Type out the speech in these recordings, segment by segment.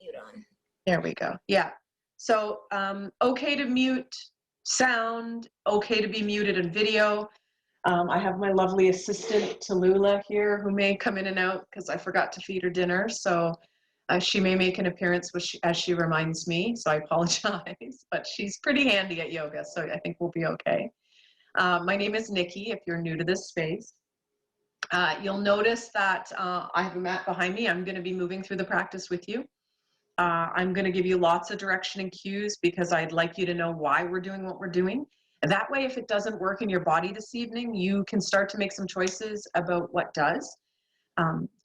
mute on. There we go. Yeah. So okay to mute sound, okay to be muted in video. I have my lovely assistant Tallulah here who may come in and out because I forgot to feed her dinner. So she may make an appearance as she reminds me. So I apologize, but she's pretty handy at yoga. So I think we'll be okay. My name is Nikki, if you're new to this space. You'll notice that I have a mat behind me. I'm going to be moving through the practice with you. I'm going to give you lots of direction and cues because I'd like you to know why we're doing what we're doing. And that way, if it doesn't work in your body this evening, you can start to make some choices about what does.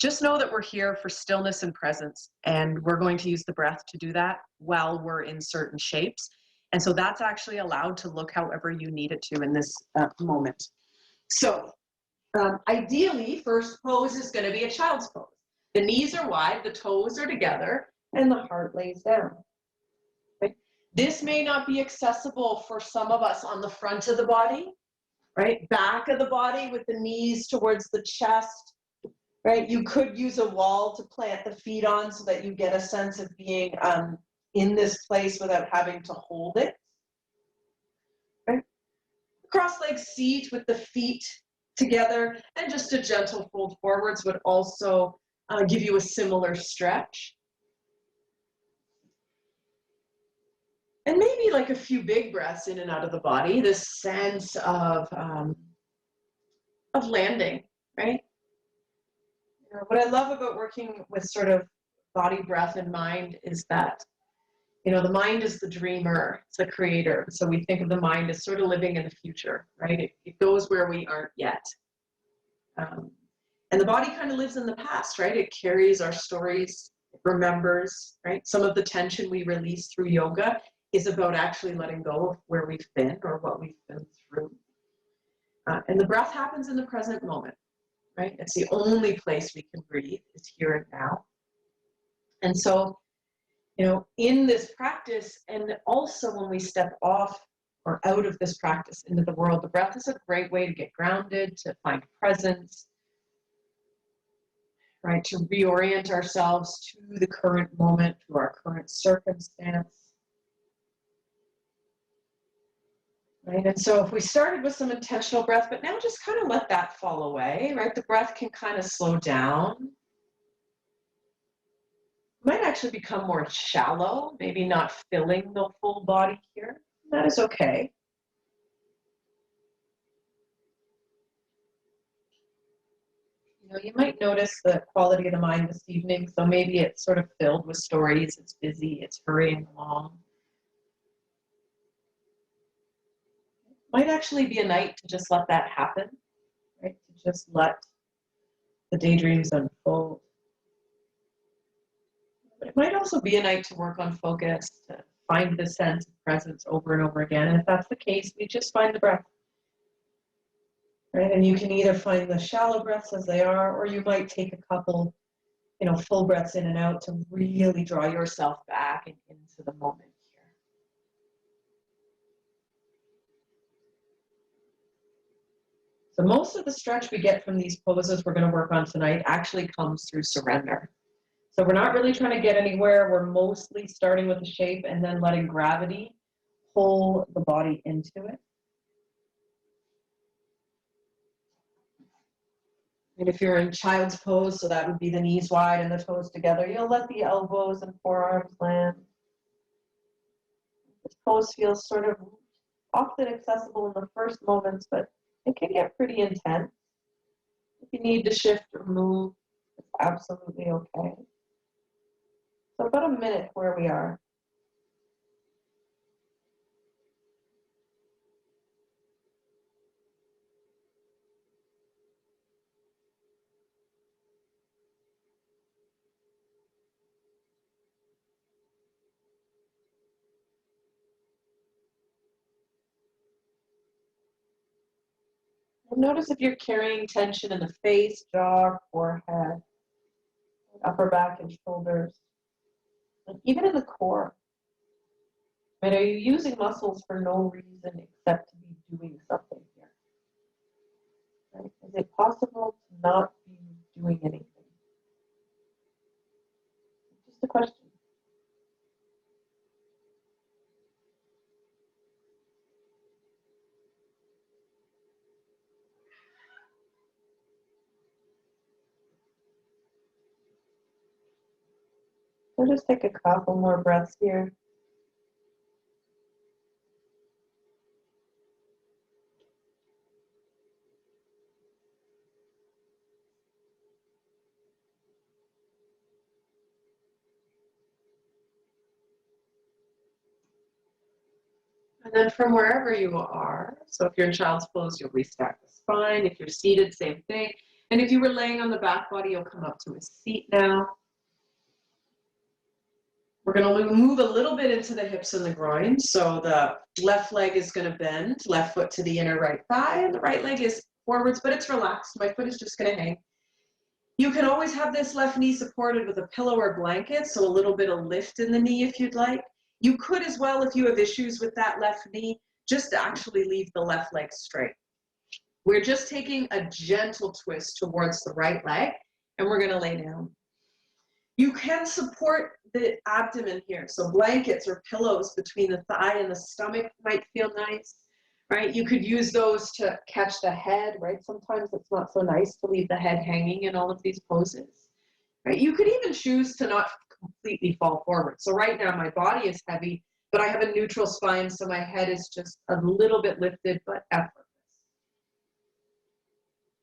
Just know that we're here for stillness and presence, and we're going to use the breath to do that while we're in certain shapes. And so that's actually allowed to look however you need it to in this moment. So ideally, first pose is going to be a child's pose. The knees are wide, the toes are together, and the heart lays down. Right? This may not be accessible for some of us on the front of the body, right? Back of the body with the knees towards the chest, right? You could use a wall to plant the feet on so that you get a sense of being in this place without having to hold it. Right? Cross-legged seat with the feet together, and just a gentle fold forwards would also give you a similar stretch. And maybe like a few big breaths in and out of the body, this sense of landing, right? You know, what I love about working with sort of body, breath, and mind is that, you know, the mind is the dreamer, it's the creator. So we think of the mind as sort of living in the future, right? It goes where we aren't yet. And the body kind of lives in the past, right? It carries our stories, it remembers, right? Some of the tension we release through yoga is about actually letting go of where we've been or what we've been through. And the breath happens in the present moment, right? It's the only place we can breathe is here and now. And so, you know, in this practice, and also when we step off or out of this practice into the world, the breath is a great way to get grounded, to find presence, right? To reorient ourselves to the current moment, to our current circumstance. Right? And so if we started with some intentional breath, but now just kind of let that fall away, right? The breath can kind of slow down. Might actually become more shallow, maybe not filling the full body here. That is okay. You know, you might notice the quality of the mind this evening. So maybe it's sort of filled with stories. It's busy. It's hurrying along. Might actually be a night to just let that happen, right? To just let the daydreams unfold. But it might also be a night to work on focus, to find the sense of presence over and over again. And if that's the case, we just find the breath. Right? And you can either find the shallow breaths as they are, or you might take a couple, you know, full breaths in and out to really draw yourself back and into the moment. So most of the stretch we get from these poses we're going to work on tonight actually comes through surrender. So we're not really trying to get anywhere. We're mostly starting with the shape and then letting gravity pull the body into it. And if you're in child's pose, so that would be the knees wide and the toes together, you'll let the elbows and forearms land. This pose feels sort of often accessible in the first moments, but it can get pretty intense. If you need to shift or move, it's absolutely okay. So about a minute where we are. And notice if you're carrying tension in the face, jaw, forehead, upper back and shoulders, and even in the core. Right? Are you using muscles for no reason except to be doing something here? Right? Is it possible to not be doing anything? Just a question. So just take a couple more breaths here. And then from wherever you are, so if you're in child's pose, you'll restack the spine. If you're seated, same thing. And if you were laying on the back body, you'll come up to a seat now. We're going to move a little bit into the hips and the groin. So the left leg is going to bend, left foot to the inner right thigh, and the right leg is forwards, but it's relaxed. My foot is just going to hang. You can always have this left knee supported with a pillow or blanket, so a little bit of lift in the knee if you'd like. You could as well, if you have issues with that left knee, just actually leave the left leg straight. We're just taking a gentle twist towards the right leg, and we're going to lay down. You can support the abdomen here, so blankets or pillows between the thigh and the stomach might feel nice, right? You could use those to catch the head, right? Sometimes it's not so nice to leave the head hanging in all of these poses, right? You could even choose to not completely fall forward. So right now my body is heavy, but I have a neutral spine, so my head is just a little bit lifted, but effortless.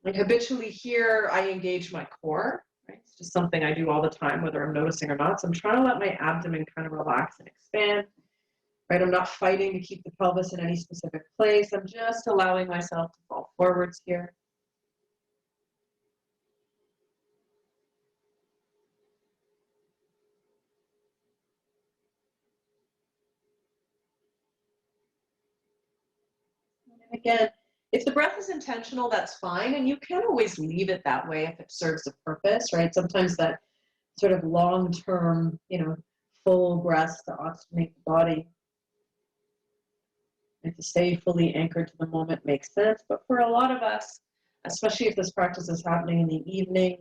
Like habitually here, I engage my core. Right? It's just something I do all the time, whether I'm noticing or not. So I'm trying to let my abdomen kind of relax and expand. Right? I'm not fighting to keep the pelvis in any specific place. I'm just allowing myself to fall forwards here. And again, if the breath is intentional, that's fine. And you can always leave it that way if it serves a purpose, right? Sometimes that sort of long-term, full breaths to oxygenate the body and to stay fully anchored to the moment makes sense. But for a lot of us, especially if this practice is happening in the evening,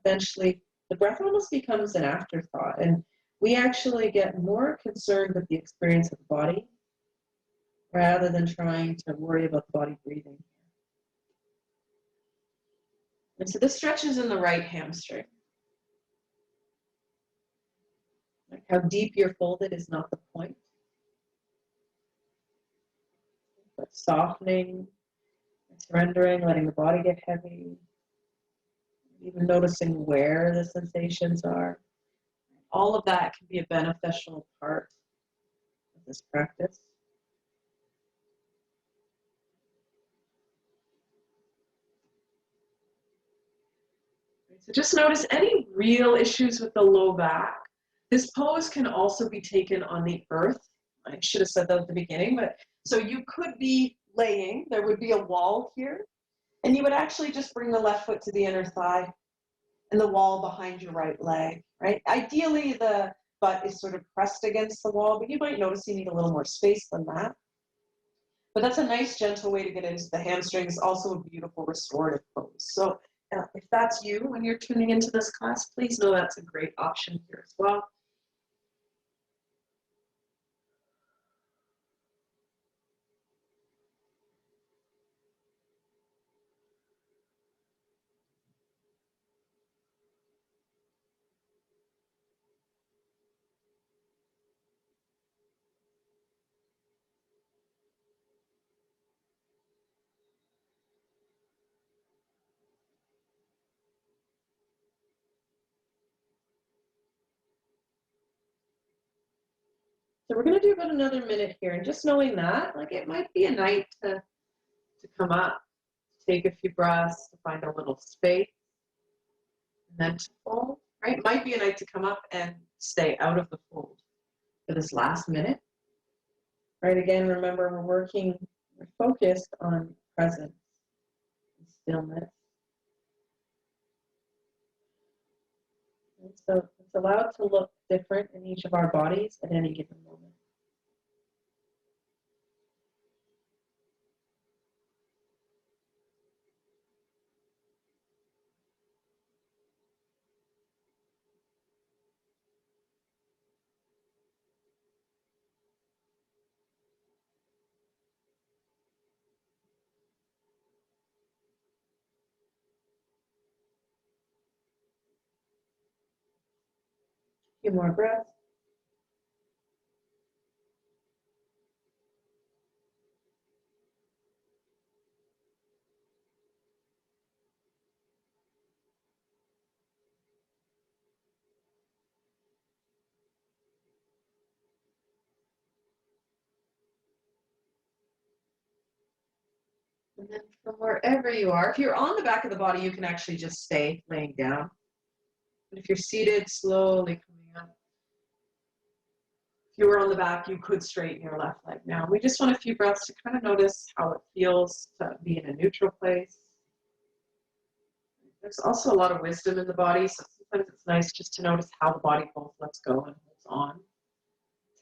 eventually the breath almost becomes an afterthought. And we actually get more concerned with the experience of the body rather than trying to worry about the body breathing. And so this stretches in the right hamstring. Like how deep you're folded is not the point. But softening, surrendering, letting the body get heavy, even noticing where the sensations are. All of that can be a beneficial part of this practice. So just notice any real issues with the low back. This pose can also be taken on the earth. I should have said that at the beginning, but so you could be laying, there would be a wall here, and you would actually just bring the left foot to the inner thigh and the wall behind your right leg, right? Ideally, the butt is sort of pressed against the wall, but you might notice you need a little more space than that. But that's a nice, gentle way to get into the hamstrings, also a beautiful restorative pose. So if that's you when you're tuning into this class, please know that's a great option here as well. So we're going to do about another minute here, and just knowing that, like it might be a night to come up, take a few breaths, to find a little space, and then to fold, right? It might be a night to come up and stay out of the fold for this last minute. Right, again, remember we're focused on presence and stillness. And so it's allowed to look different in each of our bodies at any given moment. few more breaths. And then from wherever you are, if you're on the back of the body, you can actually just stay laying down. But if you're seated, slowly coming up. If you were on the back, you could straighten your left leg. Now, we just want a few breaths to kind of notice how it feels to be in a neutral place. There's also a lot of wisdom in the body, so sometimes it's nice just to notice how the body both lets go and holds on.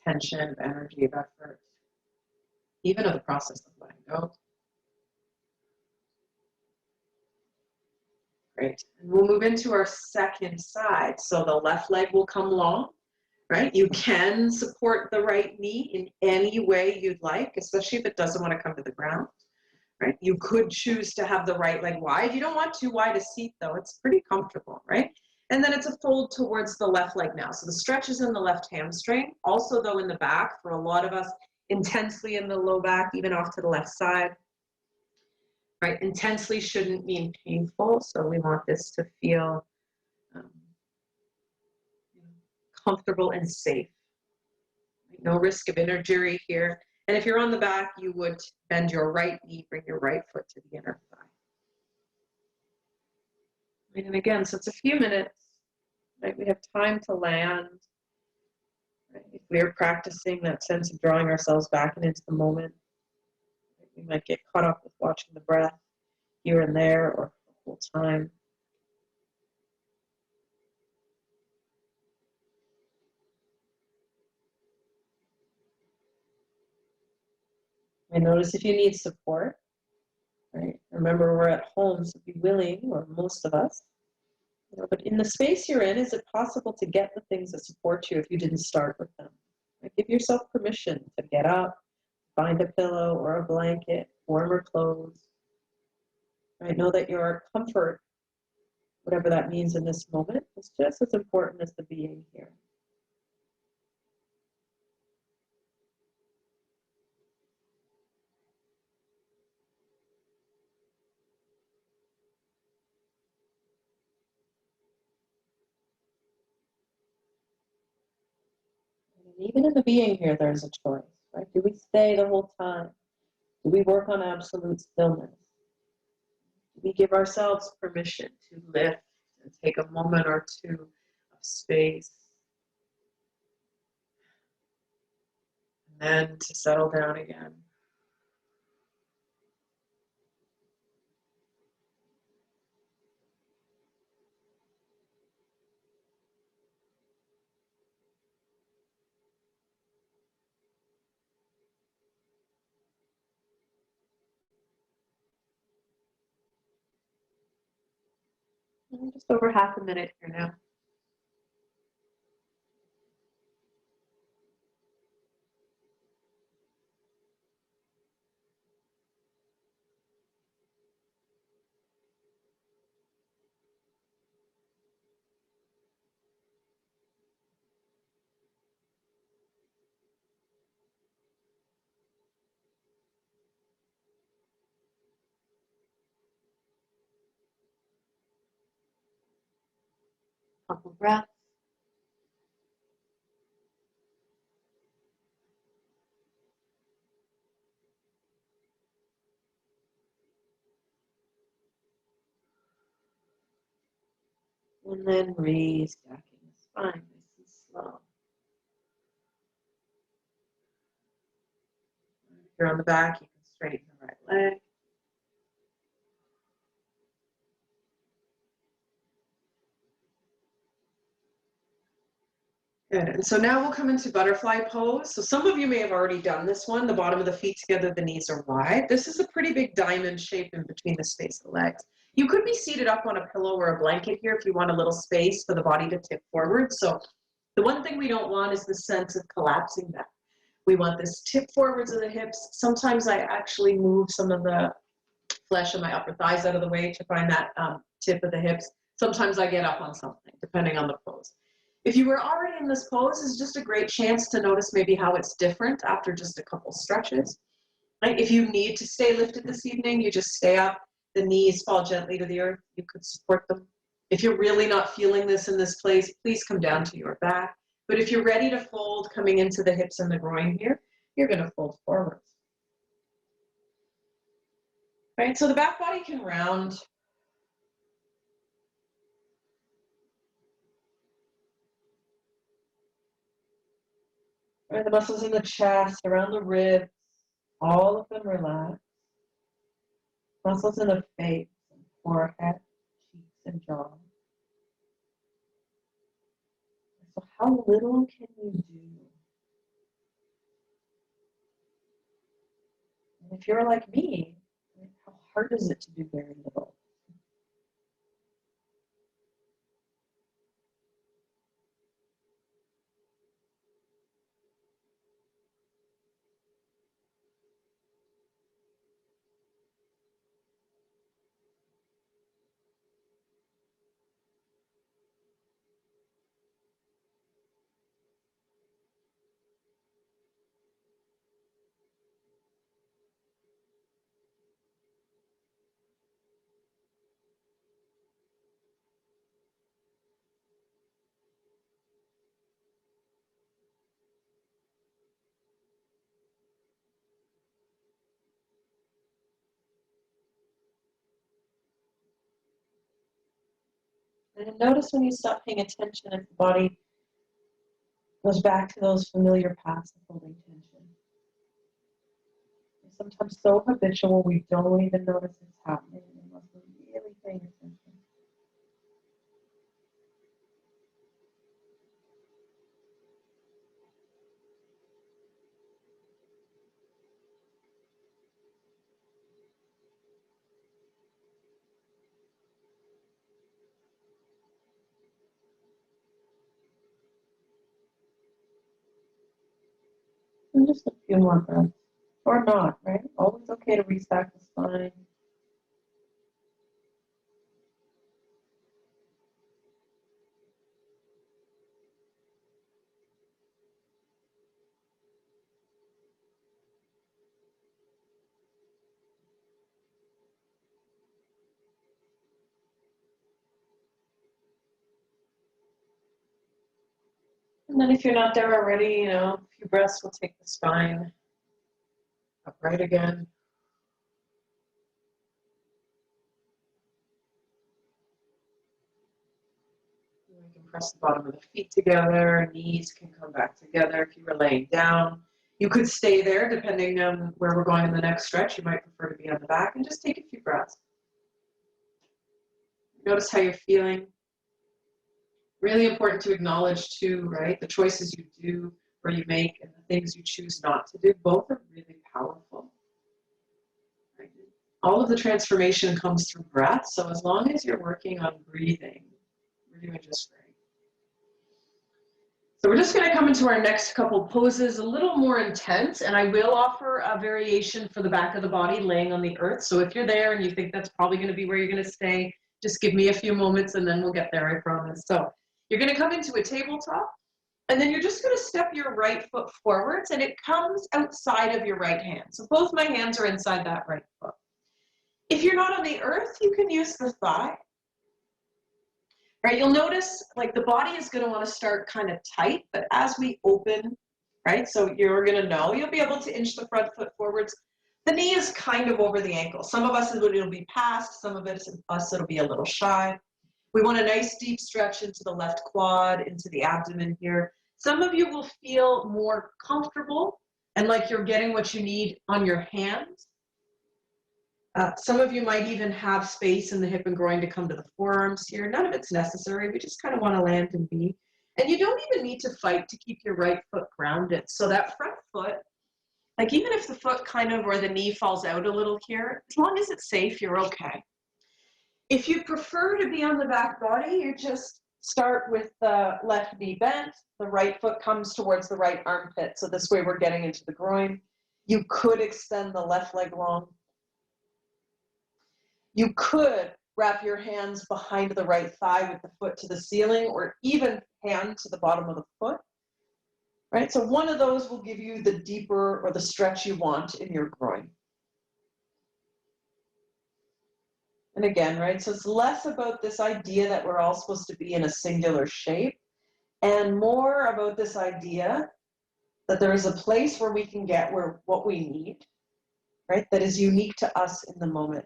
Tension, of energy, of effort, even of the process of letting go. Great. And we'll move into our second side. So the left leg will come long, right? You can support the right knee in any way you'd like, especially if it doesn't want to come to the ground, right? You could choose to have the right leg wide. You don't want too wide a seat though. It's pretty comfortable, right? And then it's a fold towards the left leg now. So the stretch is in the left hamstring. Also though in the back, for a lot of us, intensely in the low back, even off to the left side. Right? Intensely shouldn't mean painful, so we want this to feel comfortable and safe. No risk of injury here. And if you're on the back, you would bend your right knee, bring your right foot to the inner thigh. Right? And again, so it's a few minutes. Right? We have time to land. Right? If we're practicing that sense of drawing ourselves back and into the moment, right? We might get caught up with watching the breath here and there or the whole time. And notice if you need support, right? Remember, we're at home, so be willing, or most of us. But in the space you're in, is it possible to get the things that support you if you didn't start with them? Right? Give yourself permission to get up, find a pillow or a blanket, warmer clothes. Right? Know that your comfort, whatever that means in this moment, is just as important as the being here. And even in the being here, there's a choice, right? Do we stay the whole time? Do we work on absolute stillness? Do we give ourselves permission to lift and take a moment or two of space? And then to settle down again. Just over half a minute here now. Couple breaths. And then restacking the spine nice and slow. If you're on the back, you can straighten the right leg. Good. And so now we'll come into butterfly pose. So some of you may have already done this one. The bottom of the feet together, the knees are wide. This is a pretty big diamond shape in between the space of the legs. You could be seated up on a pillow or a blanket here if you want a little space for the body to tip forward. So the one thing we don't want is the sense of collapsing back. We want this tip forwards of the hips. Sometimes I actually move some of the flesh of my upper thighs out of the way to find that tip of the hips. Sometimes I get up on something, depending on the pose. If you were already in this pose, it's just a great chance to notice maybe how it's different after just a couple stretches. Right? If you need to stay lifted this evening, you just stay up, the knees fall gently to the earth, you could support them. If you're really not feeling this in this place, please come down to your back. But if you're ready to fold, coming into the hips and the groin here, you're going to fold forwards. Right? So the back body can round. Right? The muscles in the chest, around the ribs, all of them relax. Muscles in the face, and forehead, cheeks, and jaw. So how little can you do? And if you're like me, how hard is it to do very little? And notice when you stop paying attention if the body goes back to those familiar paths of holding tension. It's sometimes so habitual we don't even notice it's happening unless we're really paying attention. And just a few more breaths. Or not, right? Always okay to restack the spine. And then if you're not there already, a few breaths will take the spine upright again. You can press the bottom of the feet together, knees can come back together if you were laying down. You could stay there depending on where we're going in the next stretch. You might prefer to be on the back, and just take a few breaths. Notice how you're feeling. Really important to acknowledge too, right? The choices you do or you make and the things you choose not to do, both are really powerful. Right? All of the transformation comes through breath, so as long as you're working on breathing, we're doing just great. So we're just going to come into our next couple poses a little more intense, and I will offer a variation for the back of the body laying on the earth. So if you're there and you think that's probably going to be where you're going to stay, just give me a few moments and then we'll get there, I promise. So you're going to come into a tabletop, and then you're just going to step your right foot forwards, and it comes outside of your right hand. So both my hands are inside that right foot. If you're not on the earth, you can use the thigh. Right, you'll notice like the body is going to want to start kind of tight, but as we open, right, so you're going to know, you'll be able to inch the front foot forwards. The knee is kind of over the ankle. Some of us it'll be past, some of us it'll be a little shy. We want a nice deep stretch into the left quad, into the abdomen here. Some of you will feel more comfortable and like you're getting what you need on your hands. Some of you might even have space in the hip and groin to come to the forearms here. None of it's necessary. We just kind of want to land and be. And you don't even need to fight to keep your right foot grounded. So that front foot, like even if the foot kind of or the knee falls out a little here, as long as it's safe, you're okay. If you prefer to be on the back body, you just start with the left knee bent. The right foot comes towards the right armpit. So this way we're getting into the groin. You could extend the left leg long. You could wrap your hands behind the right thigh with the foot to the ceiling, or even hand to the bottom of the foot. Right? So one of those will give you the deeper or the stretch you want in your groin. And again, right, so it's less about this idea that we're all supposed to be in a singular shape, and more about this idea that there is a place where we can get what we need, right, that is unique to us in the moment.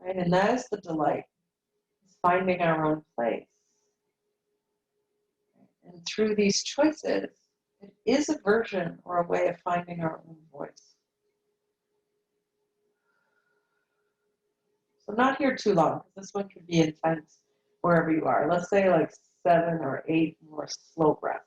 Right? And that is the delight, is finding our own place. And through these choices, it is a version or a way of finding our own voice. So not here too long, because this one could be intense wherever you are. Let's say like 7 or 8 more slow breaths.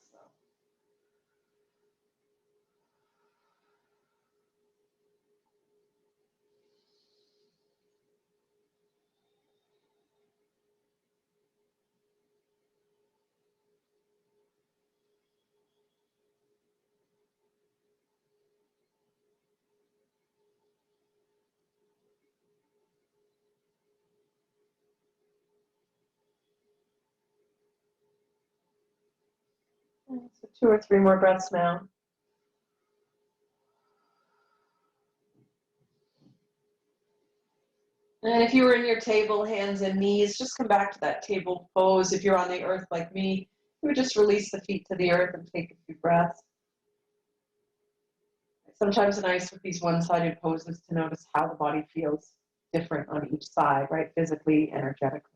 So 2 or 3 more breaths now. And if you were in your table, hands and knees, just come back to that table pose. If you're on the earth like me, you would just release the feet to the earth and take a few breaths. Sometimes it's nice with these one-sided poses to notice how the body feels different on each side, right? Physically, energetically.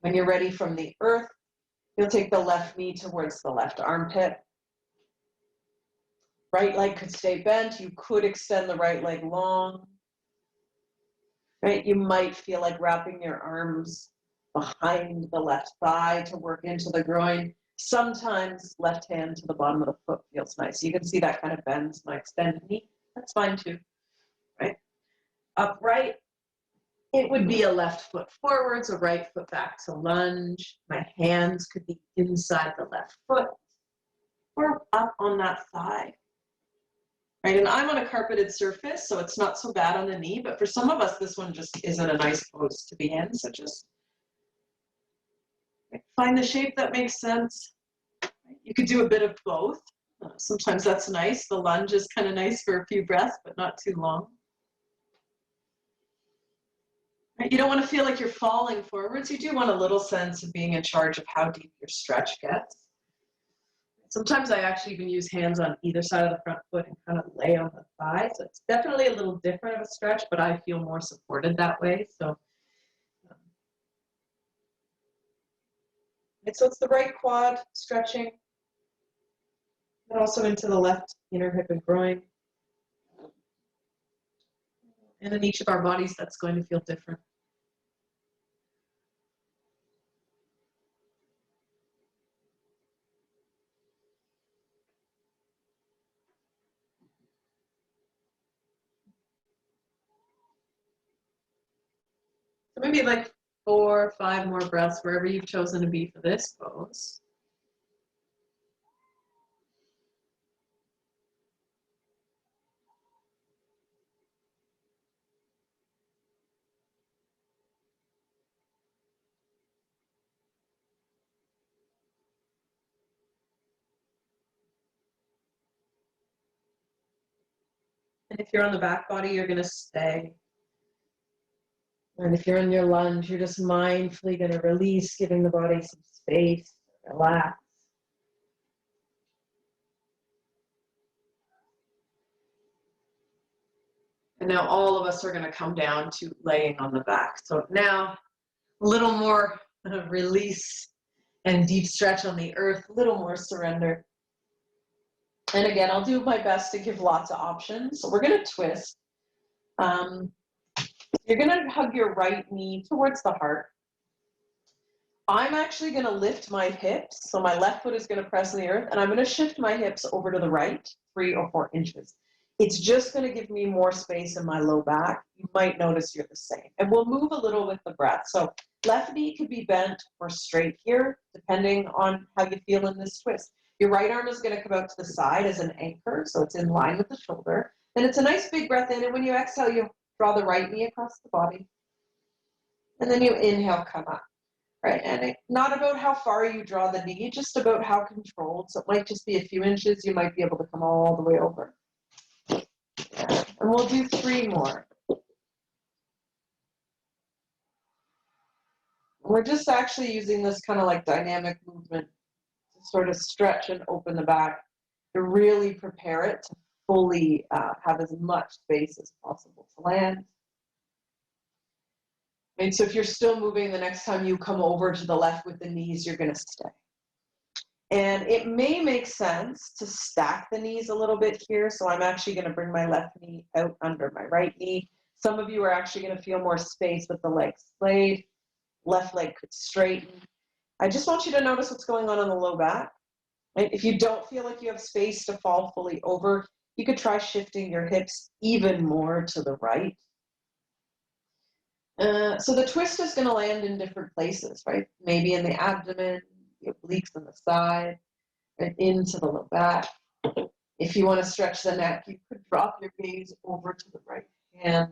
When you're ready from the earth, you'll take the left knee towards the left armpit. Right leg could stay bent. You could extend the right leg long. Right? You might feel like wrapping your arms behind the left thigh to work into the groin. Sometimes left hand to the bottom of the foot feels nice. You can see that kind of bends my extended knee. That's fine too. Right? Upright, it would be a left foot forwards, a right foot back to lunge. My hands could be inside the left foot or up on that thigh. Right? And I'm on a carpeted surface, so it's not so bad on the knee, but for some of us, this one just isn't a nice pose to be in, so just find the shape that makes sense. You could do a bit of both. Sometimes that's nice. The lunge is kind of nice for a few breaths, but not too long. Right? You don't want to feel like you're falling forwards. You do want a little sense of being in charge of how deep your stretch gets. Sometimes I actually even use hands on either side of the front foot and kind of lay on the thigh. So it's definitely a little different of a stretch, but I feel more supported that way. So it's the right quad stretching, and also into the left inner hip and groin. And in each of our bodies, that's going to feel different. So maybe like 4 or 5 more breaths wherever you've chosen to be for this pose. And if you're on the back body, you're going to stay. And if you're in your lunge, you're just mindfully going to release, giving the body some space, relax. And now all of us are going to come down to laying on the back. So now a little more release and deep stretch on the earth, a little more surrender. And again, I'll do my best to give lots of options. So we're going to twist. You're going to hug your right knee towards the heart. I'm actually going to lift my hips. So my left foot is going to press on the earth, and I'm going to shift my hips over to the right 3 or 4 inches. It's just going to give me more space in my low back. You might notice you're the same. And we'll move a little with the breath. So left knee could be bent or straight here, depending on how you feel in this twist. Your right arm is going to come out to the side as an anchor, so it's in line with the shoulder. And it's a nice big breath in, and when you exhale, you draw the right knee across the body. And then you inhale, come up. Right, and it's not about how far you draw the knee, just about how controlled. So it might just be a few inches. You might be able to come all the way over. Yeah. And we'll do 3 more. We're just actually using this kind of like dynamic movement to sort of stretch and open the back to really prepare it to fully have as much space as possible to land. And so if you're still moving, the next time you come over to the left with the knees, you're going to stay. And it may make sense to stack the knees a little bit here. So I'm actually going to bring my left knee out under my right knee. Some of you are actually going to feel more space with the legs splayed. Left leg could straighten. I just want you to notice what's going on the low back. Right? If you don't feel like you have space to fall fully over, you could try shifting your hips even more to the right. So the twist is going to land in different places, right? Maybe in the abdomen, the obliques on the side, and into the low back. If you want to stretch the neck, you could drop your gaze over to the right hand.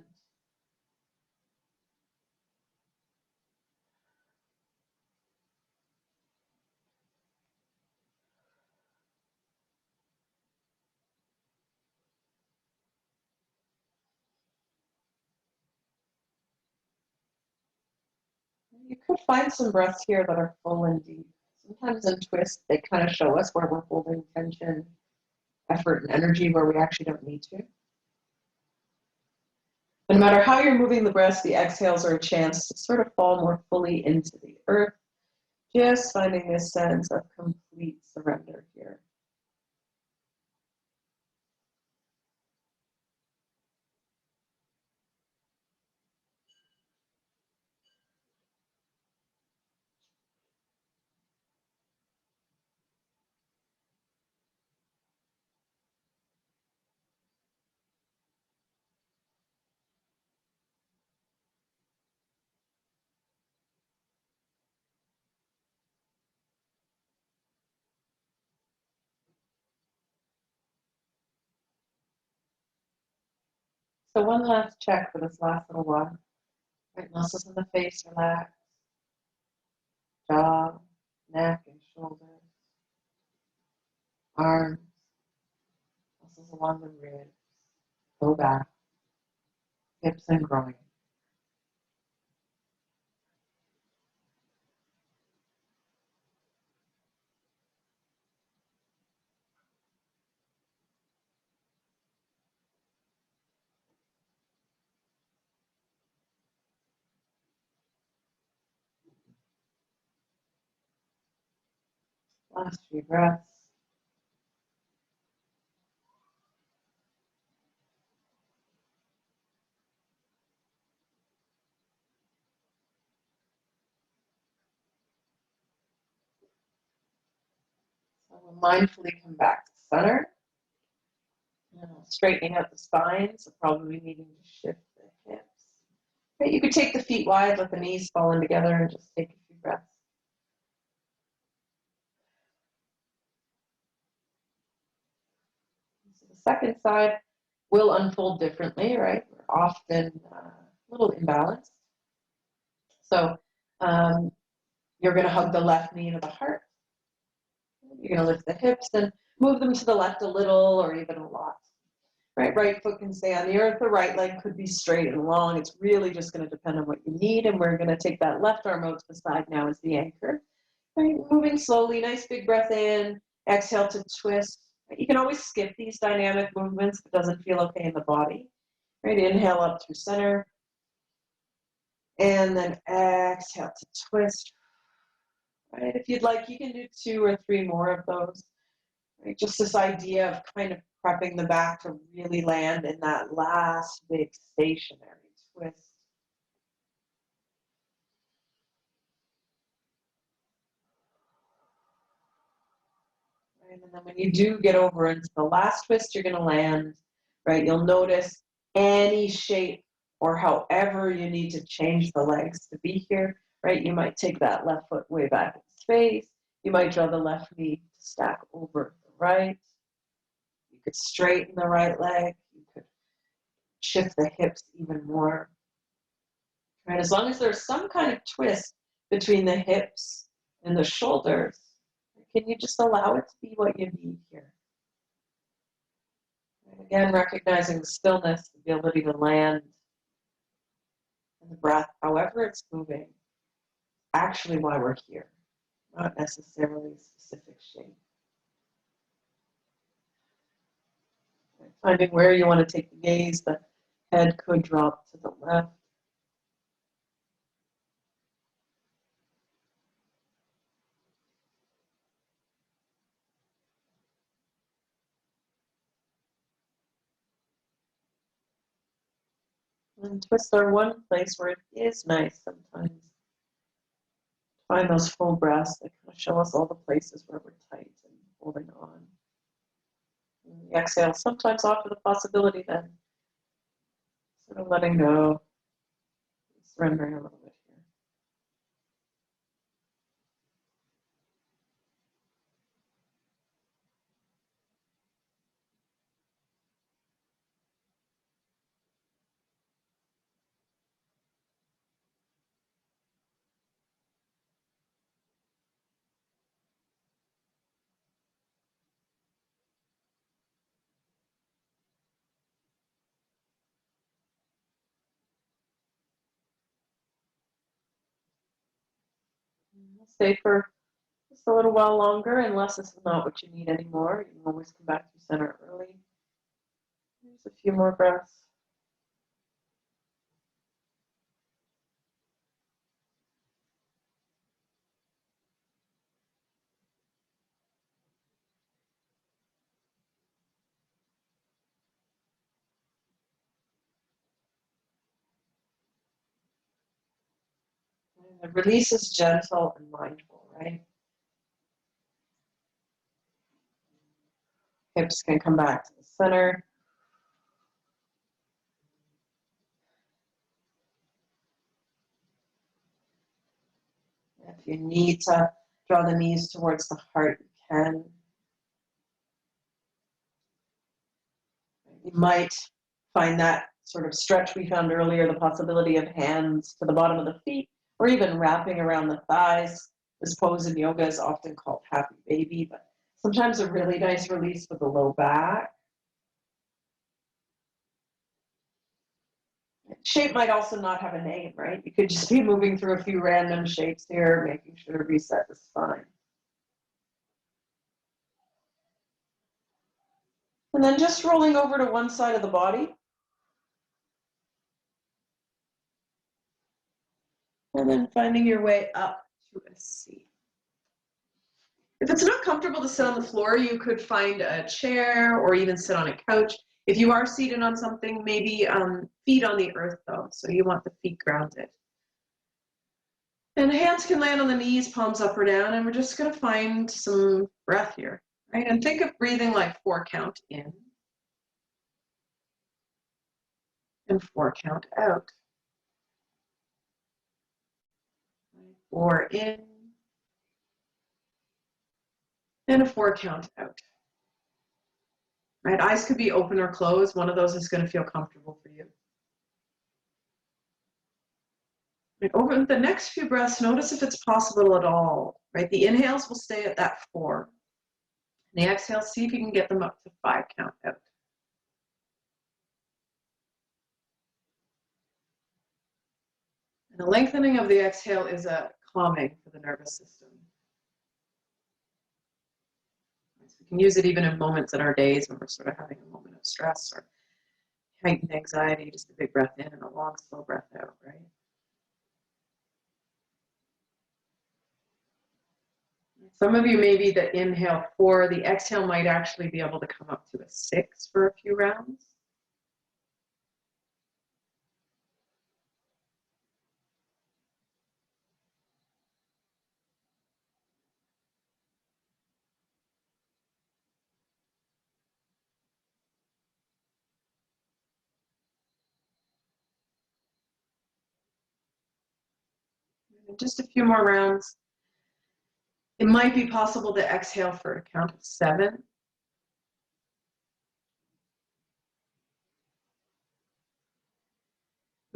You could find some breaths here that are full and deep. Sometimes in twists, they kind of show us where we're holding tension, effort, and energy where we actually don't need to. No matter how you're moving the breaths, the exhales are a chance to sort of fall more fully into the earth, just finding this sense of complete surrender here. So one last check for this last little while. Right, muscles in the face relax, jaw, neck and shoulders, arms, muscles along the ribs, low back, hips and groin. Last few breaths. So we'll mindfully come back to center. Straightening out the spine, so probably needing to shift the hips. Okay, you could take the feet wide, let the knees fall in together, and just take a few breaths. So the second side will unfold differently, right? We're often a little imbalanced. So you're going to hug the left knee to the heart. You're going to lift the hips and move them to the left a little or even a lot. Right foot can stay on the earth. The right leg could be straight and long. It's really just going to depend on what you need. And we're going to take that left arm out to the side now as the anchor. Right, moving slowly, nice big breath in. Exhale to twist. You can always skip these dynamic movements if it doesn't feel okay in the body. Right, inhale up through center. And then exhale to twist. Right, if you'd like, you can do 2 or 3 more of those. Right, just this idea of kind of prepping the back to really land in that last big stationary twist. Right, and then when you do get over into the last twist, you're going to land, right? You'll notice any shape or however you need to change the legs to be here, right? You might take that left foot way back in space. You might draw the left knee to stack over the right. You could straighten the right leg. You could shift the hips even more. Right? As long as there's some kind of twist between the hips and the shoulders, can you just allow it to be what you need here? And again, recognizing the stillness, the ability to land, and the breath, however it's moving, actually why we're here, not necessarily a specific shape. And finding where you want to take the gaze, the head could drop to the left. And twists are one place where it is nice sometimes. Find those full breaths that kind of show us all the places where we're tight and holding on. And the exhale sometimes offer the possibility then sort of letting go, surrendering a little bit here. Stay for just a little while longer, unless this is not what you need anymore. You can always come back to center early. Just a few more breaths. And the release is gentle and mindful, right? Hips can come back to the center. If you need to draw the knees towards the heart, you can. You might find that sort of stretch we found earlier, the possibility of hands to the bottom of the feet, or even wrapping around the thighs. This pose in yoga is often called happy baby, but sometimes a really nice release for the low back. Shape might also not have a name, right? You could just be moving through a few random shapes here, making sure to reset the spine. And then just rolling over to one side of the body. And then finding your way up to a seat. If it's not comfortable to sit on the floor, you could find a chair or even sit on a couch. If you are seated on something, maybe feet on the earth though, so you want the feet grounded. And hands can land on the knees, palms up or down, and we're just gonna find some breath here, right? And think of breathing like 4 count in and 4 count out. 4 in and a 4 count out. Right? Eyes could be open or closed. One of those is going to feel comfortable for you. Right? Over the next few breaths, notice if it's possible at all. Right? The inhales will stay at that 4. And the exhales, see if you can get them up to 5 count out. And the lengthening of the exhale is a calming for the nervous system. So we can use it even in moments in our days when we're sort of having a moment of stress or heightened anxiety, just a big breath in and a long, slow breath out, right? Some of you, maybe the inhale 4, the exhale might actually be able to come up to a 6 for a few rounds. And just a few more rounds. It might be possible to exhale for a count of 7.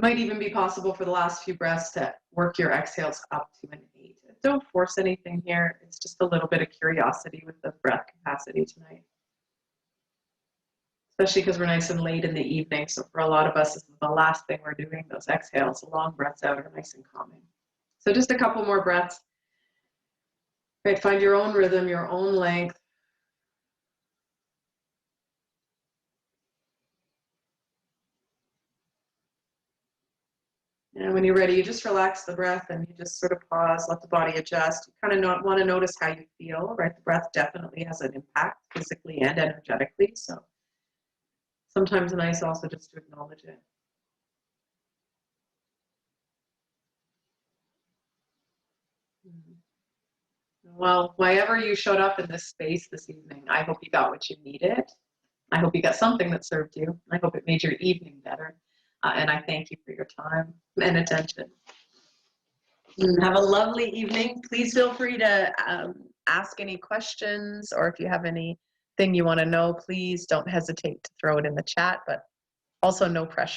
Might even be possible for the last few breaths to work your exhales up to an 8. Don't force anything here. It's just a little bit of curiosity with the breath capacity tonight. Especially because we're nice and late in the evening. So for a lot of us, this is the last thing we're doing. Those exhales, the long breaths out are nice and calming. So just a couple more breaths. Right, find your own rhythm, your own length. And when you're ready, you just relax the breath and you just sort of pause, let the body adjust. You kind of not want to notice how you feel, right? The breath definitely has an impact physically and energetically. So sometimes nice also just to acknowledge it. Well, wherever you showed up in this space this evening, I hope you got what you needed. I hope you got something that served you. I hope it made your evening better. And I thank you for your time and attention. Have a lovely evening. Please feel free to ask any questions, or if you have anything you want to know, please don't hesitate to throw it in the chat, but also no pressure.